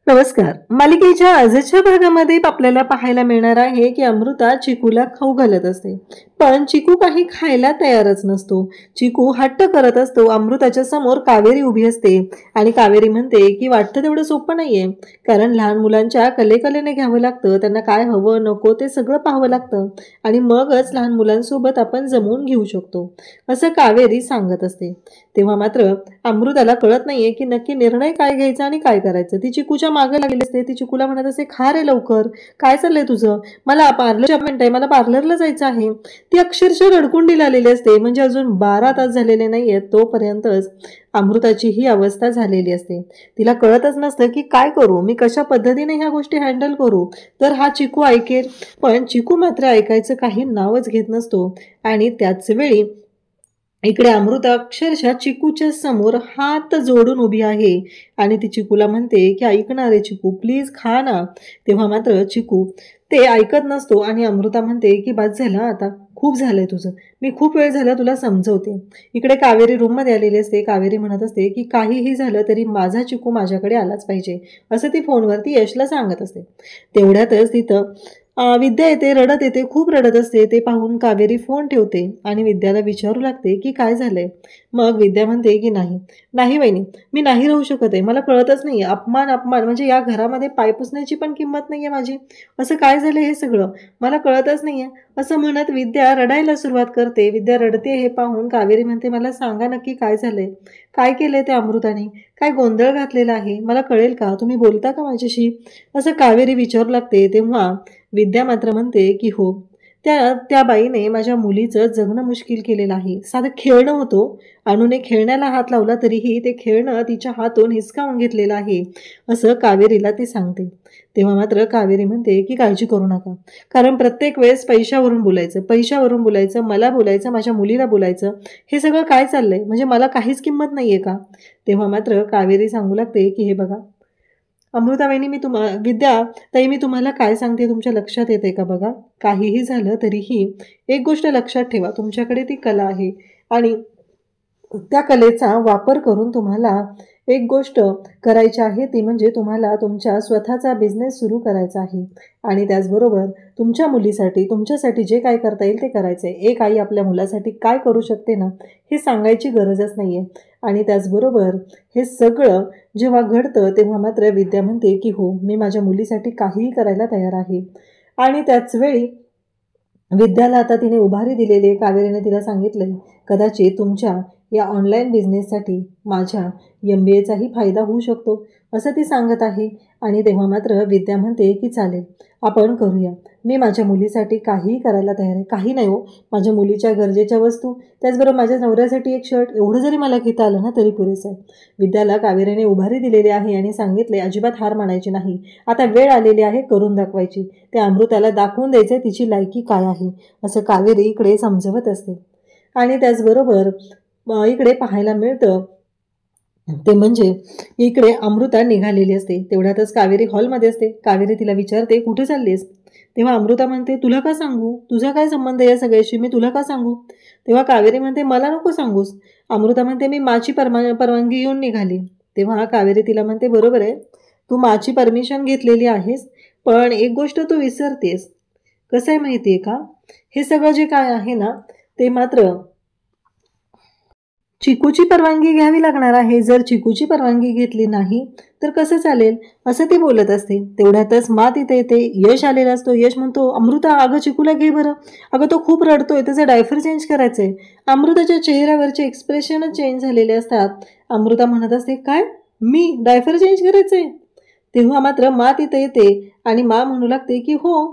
नमस्कार. मालिकेच्या आजच्या भागामध्ये आपल्याला पाहायला मिळणार आहे की अमृता चिकूला खाऊ घालत असते, पण चिकू काही खायला तयारच नसतो. चिकू हट्ट करत असतो. अमृताच्या समोर कावेरी उभी असते आणि कावेरी म्हणते की वाटतं तेवढं सोपं नाहीये, कारण लहान मुलांच्या कलेकलेने घ्यावं लागतं. त्यांना काय हवं नको ते सगळं पाहावं लागतं आणि मगच लहान मुलांसोबत आपण जमवून घेऊ शकतो, असं कावेरी सांगत असते. तेव्हा मात्र अमृताला कळत नाहीये की नक्की निर्णय काय घ्यायचा आणि काय करायचं. ती चिकूच्या मागे लागली असते. ती चिकूला म्हणत असते, खा रे लवकर, काय चाललंय तुझं, मला पार्लरची अपॉइंटमेंट आहे, मला पार्लरला जायचं आहे. ती अक्षरशः रडकुंडीला आलेली असते. म्हणजे अजून 12 तास झालेले नाहीयेत तोपर्यंतच अमृताची ही अवस्था झालेली असते. तिला कळतच नसतं की काय करू, मी कशा पद्धतीने ह्या गोष्टी हँडल करू, तर हा चिकू ऐकेल. पण चिकू मात्र ऐकायचं काही नावच घेत नसतो. आणि त्याच वेळी इकडे अमृता अक्षरशः चिकूच्या समोर हात जोडून उभी आहे आणि ती चिकूला म्हणते की ऐक ना रे चिकू, प्लीज खा ना. तेव्हा मात्र चिकू ते ऐकत नसतो आणि अमृता म्हणते की बस झालं आता, खूप झालंय तुझं, मी खूप वेळ झाला तुला समजवते. इकडे कावेरी रूममध्ये आलेली असते. कावेरी म्हणत असते की काहीही झालं तरी माझा चिकू माझ्याकडे आलाच पाहिजे, असं ती फोनवरती यशला सांगत असते. तेवढ्यातच तिथं विद्या येते, रडत येते, खूप रडत असते. ते पाहून कावेरी फोन ठेवते आणि विद्याला विचारू लागते की काय झालंय. मग विद्या म्हणते की नाही नाही वहिनी, मी नाही राहू शकत आहे, मला कळतच नाही, अपमान अपमान, म्हणजे या घरामध्ये पाय पुसण्याची पण किंमत नाहीये माझी, असं काय झालं हे सगळं, मला कळतच नाहीये, असं म्हणत विद्या रडायला सुरुवात करते. विद्या रडते हे पाहून कावेरी म्हणते, मला सांगा नक्की काय झालंय, काय केलंय त्या अमृताने, काय गोंधळ घातलेला आहे, मला कळेल का, तुम्ही बोलता का माझ्याशी, असं कावेरी विचारू लागते. तेव्हा विद्या मात्र म्हणते की हो, त्या बाईने माझ्या मुलीचं जगणं मुश्किल केलेलं आहे. साधं खेळणं होतं, अनुने खेळण्याला हात लावला तरीही ते खेळणं तिच्या हातून हिसकावून घेतलेलं आहे, असं कावेरीला ती सांगते. तेव्हा मात्र कावेरी म्हणते की काळजी करू नका, कारण प्रत्येक वेळेस पैशावरून बोलायचं, मला बोलायचं, माझ्या मुलीला बोलायचं, हे सगळं काय चाललंय, म्हणजे मला काहीच किंमत नाहीये का. तेव्हा मात्र कावेरी सांगू लागते की हे बघा अमृता वहिनी, विद्या ताई, मी तुम्हाला काय सांगते तुमच्या लक्षात येते का, बघा काहीही झालं तरीही एक गोष्ट लक्षात ठेवा, तुमच्याकडे ती कला आहे आणि त्या कलेचा वापर करून तुम्हाला एक गोष्ट करायची आहे, ती म्हणजे तुम्हाला तुमच्या स्वतःचा बिझनेस सुरू करायचा आहे आणि त्याचबरोबर तुमच्या मुलीसाठी तुमच्यासाठी जे काय करता येईल ते करायचं आहे. एक आई आपल्या मुलासाठी काय करू शकते ना, हे सांगायची गरजच नाही आहे. आणि त्याचबरोबर हे सगळं जेव्हा घडतं तेव्हा मात्र विद्या म्हणते की हो, मी माझ्या मुलीसाठी काहीही करायला तयार आहे. आणि त्याचवेळी विद्याला आता तिने उभारी दिलेली, कावेरीने तिला सांगितलं, कदाचित तुमच्या या ऑनलाईन बिझनेससाठी माझ्या MBAचाही फायदा होऊ शकतो, असं ती सांगत आहे. आणि तेव्हा मात्र विद्या म्हणते की चालेल, आपण करूया, मी माझ्या मुलीसाठी काहीही करायला तयार आहे. काही नाही हो, माझ्या मुलीच्या गरजेच्या वस्तू, त्याचबरोबर माझ्या नवऱ्यासाठी एक शर्ट, एवढं जरी मला घेता आलं ना तरी पुरेसं आहे. विद्याला कावेरीने उभारी दिलेली आहे आणि सांगितले, अजिबात हार मानायची नाही, आता वेळ आलेली आहे करून दाखवायची, त्या अमृताला दाखवून द्यायचे तिची लायकी काय आहे, असं कावेरी इकडे समजवत असते. आणि त्याचबरोबर इकडे पाहायला मिळतं ते म्हणजे इकडे अमृता निघालेली असते. तेवढ्यातच कावेरी हॉलमध्ये असते. कावेरी तिला विचारते, कुठे चाललीस. तेव्हा अमृता म्हणते, तुला का सांगू, तुझा काय संबंध या सगळ्याशी, मी तुला का सांगू. तेव्हा कावेरी म्हणते, मला नको सांगूस. अमृता म्हणते, मी माची परवानगी घेऊन निघाली. तेव्हा कावेरी तिला म्हणते, बरोबर आहे, तू माची परमिशन घेतलेली आहेस, पण एक गोष्ट तू विसरतेस. कसं आहे माहिती आहे का, हे सगळं जे काय आहे ना ते मात्र चिकूची परवानगी घ्यावी लागणार आहे. जर चिकूची परवानगी घेतली नाही तर कसं चालेल, असं ती बोलत असते. तेवढ्यातच मात इथे येते. यश आलेला असतो. यश म्हणतो, अमृता अगं चिकूला घे बरं, अगं तो खूप रडतोय, त्याचा डायफर चेंज करायचं आहे. अमृताच्या चेहऱ्यावरचे एक्सप्रेशनच चेंज झालेले असतात. अमृता म्हणत असते, काय, मी डायफर चेंज करायचंय. तेव्हा मात्र मात इथे येते आणि मा म्हणू लागते की हो,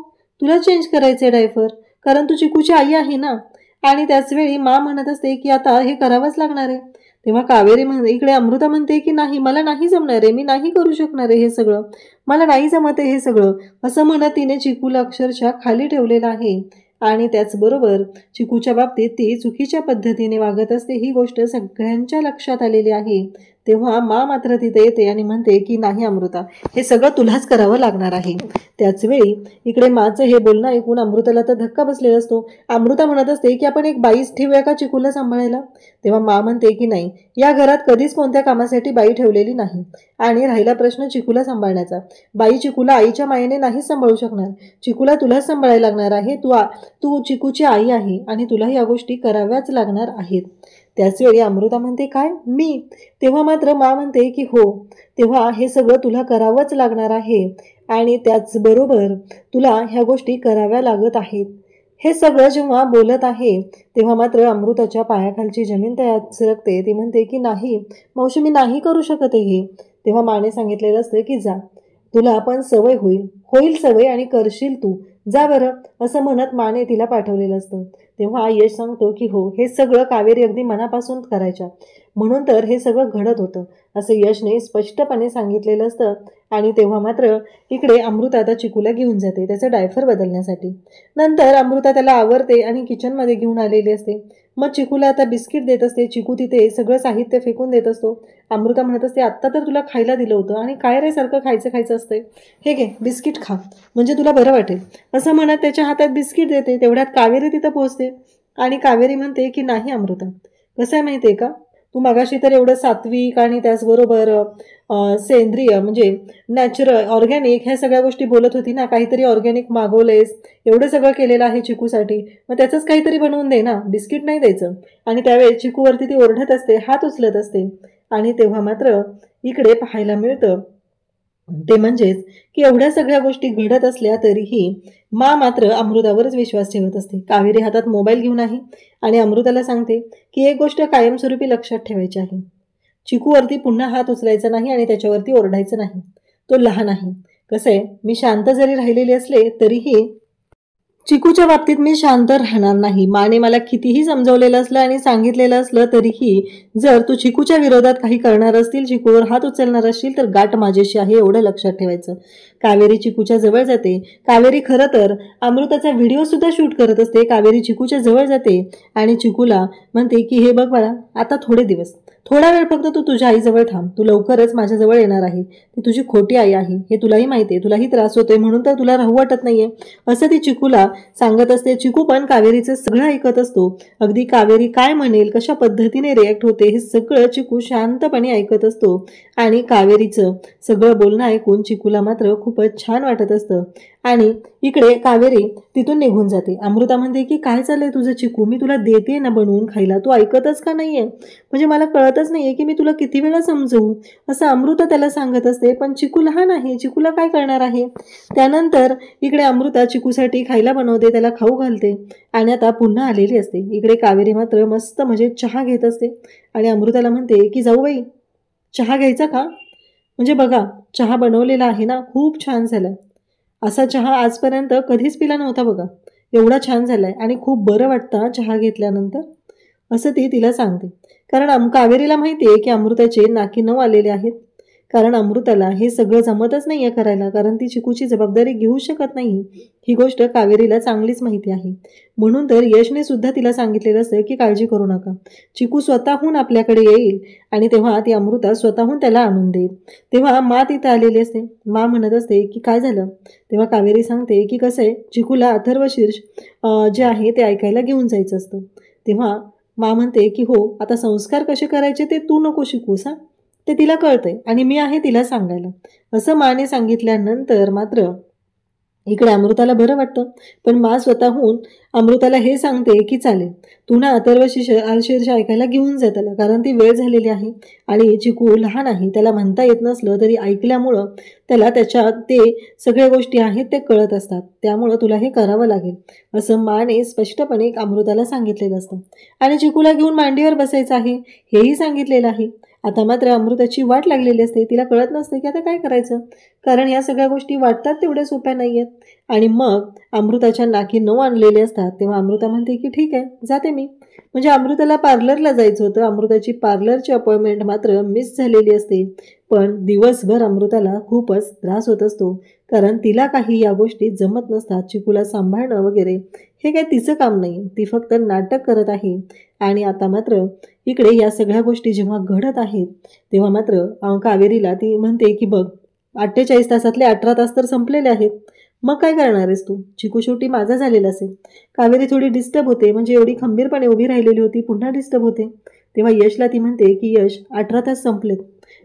तुला चेंज करायचंय डायफर, कारण तू चिकूची आई आहे ना. आणि त्याचवेळी मा म्हणत असते की आता हे करावंच लागणार आहे. तेव्हा कावेरी इकडे अमृता म्हणते की नाही, मला नाही जमणार आहे, मी नाही करू शकणार आहे हे सगळं, मला नाही जमत आहे हे सगळं, असं म्हणत तिने चिकूला अक्षरशः खाली ठेवलेलं आहे. आणि त्याचबरोबर चिकूच्या बाबतीत ती चुकीच्या पद्धतीने वागत असते, ही गोष्ट सगळ्यांच्या लक्षात आलेली आहे. तेव्हा मात्र तिथे येते आणि म्हणते की नाही अमृता, हे सगळं तुलाच करावं लागणार आहे. त्याच वेळी इकडे माचं हे बोलणं ऐकून अमृताला तर धक्का बसलेला असतो. अमृता म्हणत असते की आपण एक बाईच ठेवूया का चिकूला सांभाळायला. तेव्हा म्हणते की नाही, या घरात कधीच कोणत्या कामासाठी बाई ठेवलेली नाही. आणि राहिला प्रश्न चिकूला सांभाळण्याचा, बाई चिकूला आईच्या मायेने नाहीच सांभाळू शकणार. चिकूला तुलाच सांभाळायला लागणार आहे. तू चिकूची आई आहे आणि तुला या गोष्टी कराव्याच लागणार आहेत. त्याच वेळी अमृता म्हणते काय मी. तेव्हा मात्र म्हणते की हो, तेव्हा हे सगळं तुला करावंच लागणार आहे आणि त्याचबरोबर तुला ह्या गोष्टी कराव्या लागत आहेत. हे सगळं जेव्हा बोलत आहे तेव्हा मात्र अमृताच्या पायाखालची जमीन तयार सरकते. ती म्हणते की नाही मावशी, मी नाही करू शकत हे. तेव्हा माने सांगितलेलं असतं की जा, तुला पण सवय होईल सवय आणि करशील तू, जा बरं, असं म्हणत माने तिला पाठवलेलं असतं. तेव्हा यश सांगतो की हो, हे सगळं कावेरी अगदी मनापासून करायच्या, म्हणून तर हे सगळं घडत होतं असं यशने स्पष्टपणे सांगितलेलं असतं. आणि तेव्हा मात्र इकडे अमृता आता चिकूला घेऊन जाते त्याचं डायफर बदलण्यासाठी. नंतर अमृता त्याला आवरते आणि किचनमध्ये घेऊन आलेली असते. मग चिकूला आता बिस्किट देत असते. चिकू तिथे सगळं साहित्य फेकून देत असतो. अमृता म्हणत असते आत्ता तर तुला खायला दिलं होतं आणि काय रे सारखं खायचं असतंय, हे घे बिस्किट खा म्हणजे तुला बरं वाटेल, असं म्हणत त्याच्या हातात बिस्किट देते. तेवढ्यात कावेरी तिथं पोहोचते आणि कावेरी म्हणते की नाही अमृता, कसं आहे माहिती आहे का, तू मगाशी तर एवढं सात्विक आणि त्याचबरोबर सेंद्रिय म्हणजे नॅचरल ऑर्गॅनिक ह्या सगळ्या गोष्टी बोलत होती ना, काहीतरी ऑर्गॅनिक मागवलेस, एवढं सगळं केलेलं आहे चिकूसाठी, मग त्याचंच काहीतरी बनवून दे ना, बिस्किट नाही द्यायचं. आणि त्यावेळेस चिकूवरती ती ओरडत असते, हात उचलत असते. आणि तेव्हा मात्र इकडे पाहायला मिळतं ते म्हणजेच की एवढ्या सगळ्या गोष्टी घडत असल्या तरीही मात्र अमृतावरच विश्वास ठेवत असते. कावेरी हातात मोबाईल घेऊन आहे आणि अमृताला सांगते की एक गोष्ट कायमस्वरूपी लक्षात ठेवायची आहे, चिकूवरती पुन्हा हात उचलायचा नाही आणि त्याच्यावरती ओरडायचं नाही. तो लहान आहे. कसं आहे, मी शांत जरी राहिलेली असले तरीही चिकूच्या बाबतीत मी शांत राहणार नाही. माने मला कितीही समजवलेलं असलं आणि सांगितलेलं असलं तरीही जर तू चिकूच्या विरोधात काही करणार असतील, चिकूवर हात उचलणार असशील तर गाठ माझ्याशी आहे, एवढं लक्षात ठेवायचं. कावेरी चिकूच्या जवळ जाते. कावेरी खरं तर अमृताचा व्हिडिओ सुद्धा शूट करत असते. कावेरी चिकूच्या जवळ जाते आणि चिकूला म्हणते की हे बघ बाळा, आता थोडा वेळ फक्त तू तुझ्या आईजवळ थांब, तू लवकरच माझ्याजवळ येणार आहे. ती तुझी खोटी आई आहे हे तुलाही माहिती आहे, तुलाही त्रास होतोय म्हणून तर तुला राहू वाटत नाहीये, असं ती चिकूला सांगत असते. चिकू पण कावेरीचं सगळं ऐकत असतो. अगदी कावेरी काय म्हणेल, कशा पद्धतीने रिॲक्ट होते हे सगळं चिकू शांतपणे ऐकत असतो. आणि कावेरीचं सगळं बोलणं ऐकून चिकूला मात्र खूपच छान वाटत असतं. आणि इकडे कावेरी तिथून निघून जाते. अमृता म्हणते की काय चाललंय तुझं चिकू, मी तुला देते ना बनवून खायला, तू ऐकतच का नाहीये, म्हणजे मला कळतच नाहीये की मी तुला किती वेळा समजवू, असं अमृता त्याला सांगत असते. पण चिकू लहान आहे, चिकूला काय करणार आहे. त्यानंतर इकडे अमृता चिकूसाठी खायला बनवते, त्याला खाऊ घालते आणि आता पुन्हा आलेली असते. इकडे कावेरी मात्र मस्त म्हणजे चहा घेत असते आणि अमृताला म्हणते की जाऊ बाई, चहा घ्यायचा का, म्हणजे बघा चहा बनवलेला आहे ना, खूप छान झालाय, असा चहा आजपर्यंत कधीच पिला नव्हता बघा, एवढा छान झालाय आणि खूप बरं वाटतं चहा घेतल्यानंतर, असं ती तिला सांगते. कारण कावेरीला माहिती आहे की अमृताचे नाकी 9 आलेले आहेत. कारण अमृताला हे सगळं जमतच नाहीये करायला, कारण ती चिकूची जबाबदारी घेऊ शकत नाही, ही गोष्ट कावेरीला चांगलीच माहिती आहे. म्हणून तर यशने सुद्धा तिला सांगितलेलं असतं की काळजी करू नका, चिकू स्वतःहून आपल्याकडे येईल आणि तेव्हा ती अमृता स्वतःहून त्याला आणून देईल. तेव्हा तिथे आलेली असते. म्हणत असते की काय झालं. तेव्हा कावेरी सांगते की कसं आहे, चिकूला अथर्वशीर्ष जे आहे ते ऐकायला घेऊन जायचं असतं. तेव्हा म्हणते की हो, आता संस्कार कसे करायचे ते तू नको शिकूस, हा, ते तिला कळतंय आणि मी आहे तिला सांगायला, असं माने सांगितल्यानंतर मात्र इकडे अमृताला बरं वाटतं. पण स्वतःहून अमृताला हे सांगते की चालेल, तू ना अथर्वशीर्ष ऐकायला घेऊन जा त्याला, कारण ती वेळ झालेली आहे आणि चिकू लहान आहे, त्याला म्हणता येत नसलं तरी ऐकल्यामुळं त्याला त्याच्या ते सगळ्या गोष्टी आहेत ते कळत असतात, त्यामुळं तुला हे करावं लागेल, असं माने स्पष्टपणे अमृताला सांगितलेलं असतं. आणि चिकूला घेऊन मांडीवर बसायचं आहे हेही सांगितलेलं आहे. आता मात्र अमृताची वाट लागलेली असते. तिला कळत नसते की आता काय करायचं, कारण या सगळ्या गोष्टी वाटतात तेवढ्या सोप्या नाही आहेत. आणि मग अमृताच्या नाकी 9 आणलेले असतात. तेव्हा अमृता म्हणते की ठीक आहे, जाते मी. म्हणजे अमृताला पार्लरला जायचं होतं. अमृताची पार्लरची अपॉइंटमेंट मात्र मिस झालेली असते. पण दिवसभर अमृताला खूपच त्रास होत असतो, कारण तिला काही या गोष्टी जमत नसतात. चिकूला सांभाळणं वगैरे हे काय तिचं काम नाही, ती फक्त नाटक करत आहे. आणि आता मात्र इकडे या सगळ्या गोष्टी जेव्हा घडत आहेत तेव्हा मात्र कावेरीला ती म्हणते की बघ, 48 तासातले 18 तास तर संपलेले आहेत, मग काय करणार आहेस तू? चिकू शेवटी माझा झालेला असेल. कावेरी थोडी डिस्टर्ब होते, म्हणजे एवढी खंबीरपणे उभी राहिलेली होती, पुन्हा डिस्टर्ब होते. तेव्हा यशला ती म्हणते की यश, 18 तास संपलेत,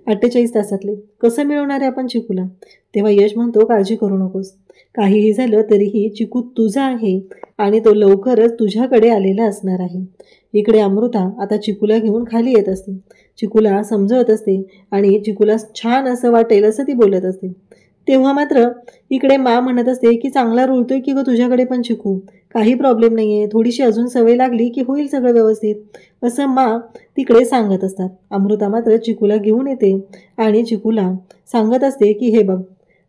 48 तासातले कसं मिळवणार आहे आपण चिकूला? तेव्हा यश म्हणतो काळजी करू नकोस, काहीही झालं तरीही चिकू तुझा आहे आणि तो लवकरच तुझ्याकडे आलेला असणार आहे. इकडे अमृता आता चिकूला घेऊन खाली येत असते, चिकूला समजवत असते आणि चिकूला छान असं वाटेल असं ती बोलत असते. तेव्हा मात्र इकडे मा म्हणत असते की चांगला रुळतोय की गं तुझ्याकडे पण चिकू, काही प्रॉब्लेम नाही आहे, थोडीशी अजून सवय लागली की होईल सगळं व्यवस्थित, असं मा तिकडे सांगत असतात. अमृता मात्र चिकूला घेऊन येते आणि चिकूला सांगत असते की हे बघ,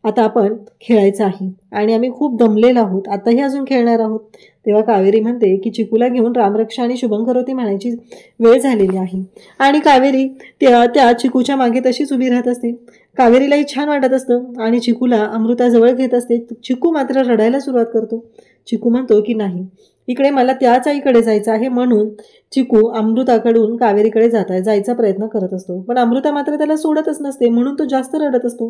आता आपण खेळायचं आहे आणि आम्ही खूप दमलेलो आहोत, आताही अजून खेळणार आहोत. तेव्हा कावेरी म्हणते की चिकूला घेऊन रामरक्षा आणि शुभंकरोती म्हणायची वेळ झालेली आहे आणि कावेरी त्या चिकूच्या मागे तशीच उभी राहत असते. कावेरीलाही छान वाटत असतं आणि चिकूला अमृताजवळ घेत असते. चिकू मात्र रडायला सुरुवात करतो. चिकू म्हणतो की नाही, इकडे मला त्याच आईकडे जायचं आहे, म्हणून चिकू अमृताकडून कावेरीकडे जायचा प्रयत्न करत असतो. पण अमृता मात्र त्याला सोडतच नसते, म्हणून तो जास्त रडत असतो.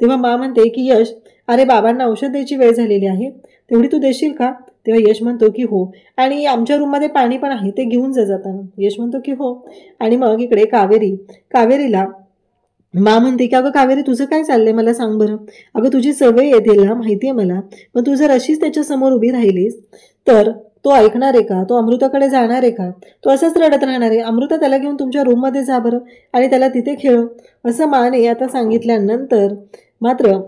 तेव्हा मा म्हणते की यश, अरे बाबांना औषध द्यायची वेळ झालेली आहे, तेवढी तू देशील का? तेव्हा यश म्हणतो की हो, आणि आमच्या रूममध्ये पाणी पण आहे, ते घेऊन जाताना. यश म्हणतो की हो. आणि मग इकडे कावेरीला मा म्हणते की अगं कावेरी, तुझं काय चाललंय मला सांग बरं. अगं तुझी सवय येते ना, माहिती आहे मला, पण तू जर अशीच त्याच्यासमोर उभी राहिलीस तर तो ऐकणार आहे का? तो अमृताकडे जाणार आहे का? तो असंच रडत राहणार आहे. अमृता, त्याला घेऊन तुमच्या रूममध्ये जा बरं आणि त्याला तिथे खेळव, असं माने आता सांगितल्यानंतर मात्र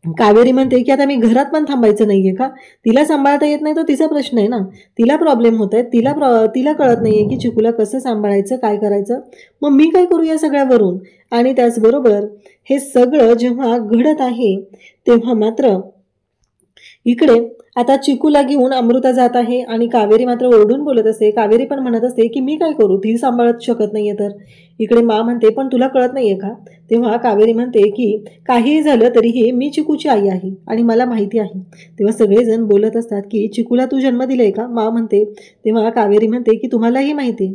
कावेरी म्हणते की आता मी घरात पण थांबायचं नाहीये का? तिला सांभाळता येत नाही तो तिचा प्रश्न आहे ना, तिला प्रॉब्लेम होत आहे, तिला कळत नाहीये की चिकूला कसं सांभाळायचं, काय करायचं, मग मी काय करू या सगळ्यावरून? आणि त्याचबरोबर हे सगळं जेव्हा घडत आहे तेव्हा मात्र इकडे आता चिकूला घेऊन अमृता जात आहे आणि कावेरी मात्र ओरडून बोलत असते. कावेरी पण म्हणत असते की मी काय करू, ती सांभाळत शकत नाहीये तर. इकडे मा म्हणते पण तुला कळत नाहीये का? तेव्हा कावेरी म्हणते की काहीही झालं तरीही मी चिकूची आई आहे आणि मला माहिती आहे. तेव्हा सगळेजण बोलत असतात की चिकूला तू जन्म दिलाय का? मा म्हणते. तेव्हा कावेरी म्हणते की तुम्हालाही माहिती आहे,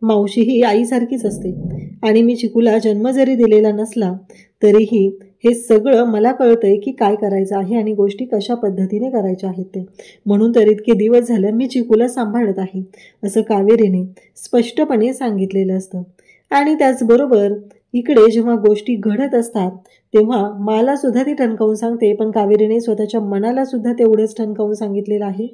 मावशी ही आईसारखीच असते आणि मी चिकूला जन्म जरी दिलेला नसला तरीही हे सगळं मला कळतंय की काय करायचं आहे आणि गोष्टी कशा पद्धतीने करायच्या आहेत ते, म्हणून तर इतके दिवस झालं मी चिकूला सांभाळत आहे, असं कावेरीने स्पष्टपणे सांगितलेलं असतं. आणि त्याचबरोबर इकडे जेव्हा गोष्टी घडत असतात तेव्हा मला सुद्धा ती ठणकावून सांगते, पण कावेरीने स्वतःच्या मनाला सुद्धा तेवढंच ठणकावून सांगितलेलं आहे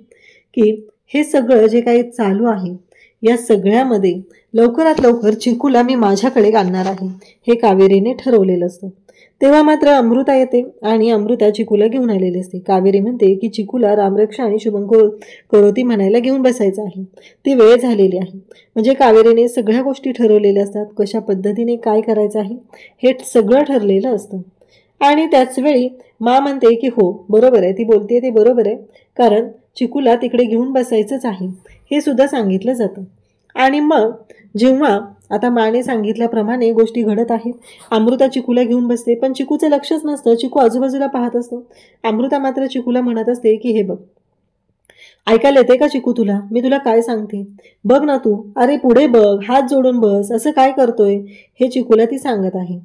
की हे सगळं जे काही चालू आहे या सगळ्यामध्ये लवकरात लवकर चिकूला मी माझ्याकडे आणणार आहे, हे कावेरीने ठरवलेलं असतं. तेव्हा मात्र अमृता येते आणि अमृता चिकूला घेऊन आलेली असते. कावेरी म्हणते की चिकूला रामरक्षा आणि शुभंकरोती म्हणायला घेऊन बसायचं आहे, ती वेळ झालेली आहे. म्हणजे कावेरीने सगळ्या गोष्टी ठरवलेल्या असतात, कशा पद्धतीने काय करायचं आहे हे सगळं ठरलेलं असतं. आणि त्याचवेळी मा म्हणते की हो बरोबर आहे, ती बोलते ते बरोबर आहे, कारण चिकूला तिकडे घेऊन बसायचंच आहे, हे सुद्धा सांगितलं जातं. आणि मग जेव्हा आता माने सांगितल्याप्रमाणे गोष्टी घडत आहेत, अमृता चिकूला घेऊन बसते, पण चिकूचं लक्षच नसतं, चिकू आजूबाजूला पाहत असतो. अमृता मात्र चिकूला म्हणत असते की हे बघ, ऐकायला येते का चिकू तुला? मी तुला काय सांगते, बघ ना तू, अरे पुढे बघ, हात जोडून बस, असं काय करतोय, हे चिकूला ती सांगत आहे.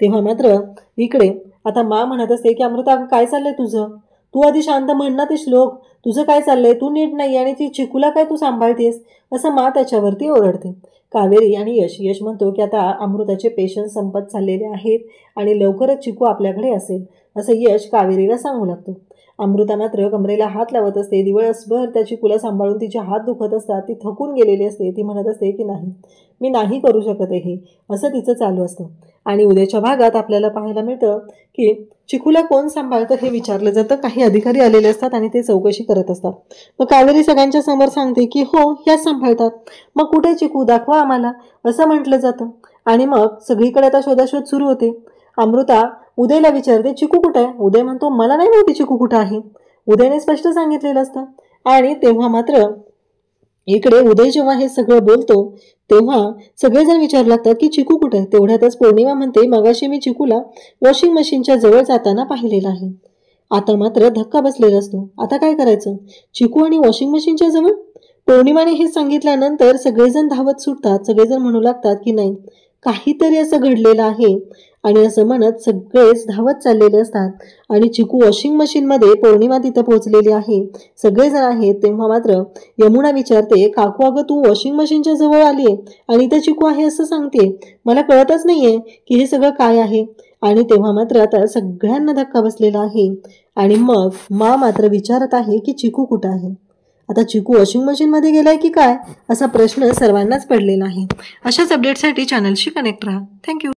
तेव्हा मात्र इकडे आता मा म्हणत असते की अमृता काय चाललंय तुझं, तू आधी शांत म्हण ना ते श्लोक, तुझं काय चाललंय, तू नीट नाही आणि ती चिकूला काय तू सांभाळतेस, असं मा त्याच्यावरती ओरडते. कावेरी आणि यश म्हणतो की आता अमृताचे पेशन्स संपत चाललेले आहेत आणि लवकरच चिकू आपल्याकडे असेल, असं यश कावेरीला सांगू लागतो. अमृता मात्र कमरेला हात लावत असते, दिवसभर त्या चिकूला सांभाळून तिचे हात दुखत असतात, ती थकून गेलेली असते. ती म्हणत असते की नाही, मी नाही करू शकत आहे, असं तिचं चालू असतं. आणि उद्याच्या भागात आपल्याला पाहायला मिळतं की चिकूला कोण सांभाळतं हे विचारलं जातं, काही अधिकारी आलेले असतात आणि ते चौकशी करत असतात. मग कावेरी सगळ्यांच्या समोर सांगते की हो ह्याच सांभाळतात, मग कुठे चिकू, दाखवा आम्हाला, असं म्हटलं जातं. आणि मग सगळीकडे आता शोधाशोध सुरू होते. अमृता उदयला विचारते चिकू कुठे आहे? उदय म्हणतो मला नाही माहिती चिकू कुठं आहे, उदयने स्पष्ट सांगितलेलं असतं. आणि तेव्हा मात्र इकडे उदय जेव्हा हे सगळं बोलतो तेव्हा सगळेजण विचारू लागतात की चिकू कुठे आहे. तेवढ्यातच पौर्णिमा म्हणते मगाशी मी चिकूला वॉशिंग मशीनच्या जवळ जाताना पाहिलेलं आहे. आता मात्र धक्का बसलेला असतो, आता काय करायचं, चिकू आणि वॉशिंग मशीनच्या जवळ? पौर्णिमाने हे सांगितल्यानंतर सगळेजण धावत सुटतात. सगळेजण म्हणू लागतात की नाही, काहीतरी असं घडलेलं आहे, आणि असं म्हणत सगळेच धावत चाललेले असतात. आणि चिकू वॉशिंग मशीनमध्ये पौर्णिमा तिथं पोहोचलेली आहे. सगळेजण आहेत. तेव्हा मात्र यमुना विचारते, काकू अगं तू वॉशिंग मशीनच्या जवळ आली आहे आणि इथं चिकू आहे असं सांगते, मला कळतच नाहीये की हे सगळं काय आहे. आणि तेव्हा मात्र आता सगळ्यांना धक्का बसलेला आहे. आणि मग मात्र विचारत आहे की चिकू कुठं आहे. आता चिकू वॉशिंग मशीनमध्ये गेलाय की काय, असा प्रश्न सर्वांनाच पडलेला आहे. अशाच अपडेटसाठी चॅनलशी कनेक्ट राहा. थँक्यू.